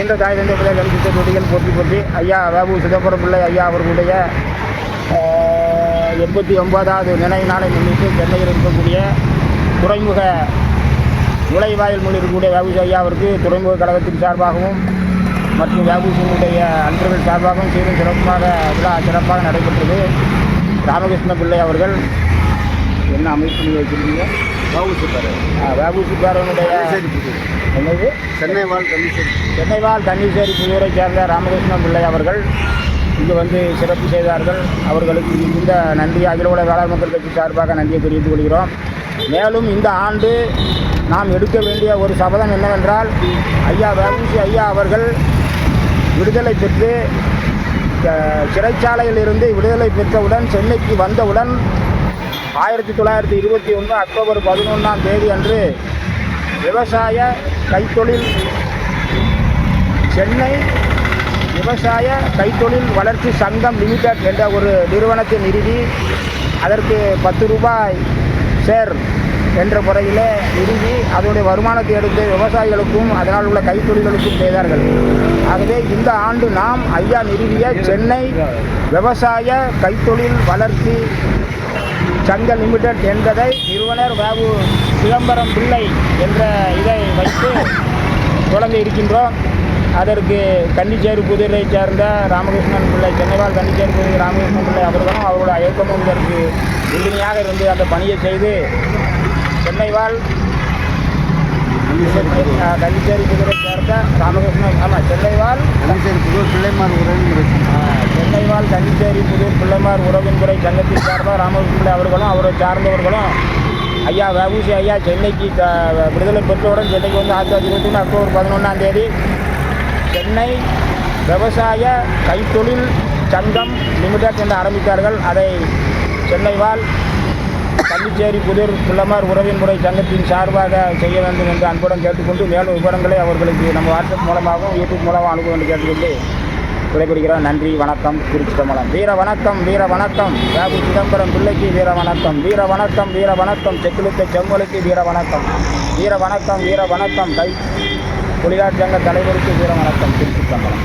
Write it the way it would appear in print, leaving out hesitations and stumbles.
என்ற தாய் தந்தை பிள்ளை கணித்த தொட்டிகள் போற்றி ஐயா வேபு சிதம்பரம் பிள்ளை ஐயா அவர்களுடைய 89வது நினைவு நாளை முன்னிட்டு சென்னையில் இருக்கக்கூடிய துறைமுக நுழைவாயில் முன் இருக்கக்கூடிய வேபு ஐயா அவருக்கு துறைமுக கழகத்தின் சார்பாகவும் மற்றும் வேபுசியினுடைய அன்பர்கள் சார்பாகவும் சீரும் சிறப்பாக விழா சிறப்பாக நடைபெற்றது. ராமகிருஷ்ண பிள்ளை அவர்கள் என்ன அமைப்பு வச்சிருக்கீங்க? வேபுசிக்காரனுடைய என்னது சென்னைவாழ் தண்ணீசேரி புதூரை சேர்ந்த ராமகிருஷ்ண பிள்ளை அவர்கள் இங்கு வந்து சிறப்பு செய்தார்கள். அவர்களுக்கு இந்த நன்றி அகில உலக வேளாண் மக்கள் கட்சி சார்பாக நன்றியை தெரிவித்துக் கொள்கிறோம். மேலும் இந்த ஆண்டு நாம் எடுக்க வேண்டிய ஒரு சபதம் என்னவென்றால், ஐயா வேபுசி ஐயா அவர்கள் விடுதலை பெற்று சிறைச்சாலையில் இருந்து விடுதலை பெற்றவுடன் சென்னைக்கு வந்தவுடன் 1921 அக்டோபர் 11 அன்று விவசாய கைத்தொழில் சென்னை விவசாய கைத்தொழில் வளர்ச்சி சங்கம் லிமிடெட் என்ற ஒரு நிறுவனத்தை நிறுவி அதற்கு 10 ரூபாய் ஷேர் என்ற முறையில் நிறுவி அதனுடைய வருமானத்தை எடுத்து விவசாயிகளுக்கும் அதனால் உள்ள கைத்தொழில்களுக்கும் செய்தார்கள். ஆகவே இந்த ஆண்டு நாம் ஐயா நிறுவிய சென்னை விவசாய கைத்தொழில் வளர்ச்சி சங்க லிமிடெட் என்பதை நிறுவனர் வேபு சிதம்பரம் பிள்ளை என்ற இதை வைத்து தொடங்க இருக்கின்றோம். அதற்கு கன்னிச்சேரி புதூரை சேர்ந்த ராமகிருஷ்ணன் பிள்ளை சென்னைவாழ் கன்னிச்சேரி புதூர் ராமகிருஷ்ணன் பிள்ளை அவர்களும் அவருடைய இயக்கமும் இதற்கு உறுதுணையாக இருந்து அந்த பணியை செய்து சென்னைவாழ் கன்னிச்சேரி புதூரை சேர்ந்த ராமகிருஷ்ணன் சென்னைவாழ் கன்னிச்சேரி புதூர் பிள்ளைமார் உறவின்முறை சங்கத்தின் சார்பாக ராமகிருஷ்ணன் பிள்ளை அவர்களும் அவரை சார்ந்தவர்களும் ஐயா வேபுசி ஐயா சென்னைக்கு விடுதலை பெற்றவுடன் சென்னைக்கு வந்து 1921 அக்டோபர் 11 சென்னை விவசாய கைத்தொழில் சங்கம் லிமிடெட் என்று ஆரம்பித்தார்கள். அதை சென்னைவாழ் கன்னிச்சேரி புதூர் பிள்ளைமார் உறவின்முறை சங்கத்தின் சார்பாக செய்ய வேண்டும் என்று அன்புடன் கேட்டுக்கொண்டு மேலும் விவரங்களை அவர்களுக்கு நம்ம வாட்ஸ்அப் மூலமாகவும் யூடியூப் மூலமாக அனுப்ப வேண்டும் கேட்டுக்கொண்டு விடைபெறுகிறோம். நன்றி, வணக்கம். திருச்சி தம்பலம். வீர வணக்கம், வீர வணக்கம். வேபு சிதம்பரம் பிள்ளைக்கு வீர வணக்கம், வீர வணக்கம், வீர வணக்கம். செக்கிழுத்த செம்மொழிக்கு வீர வணக்கம், வீர வணக்கம், வீர வணக்கம். கை தொழிலாளர் சங்க தலைவருக்கு வீர வணக்கம். திருச்சி தம்பலம்.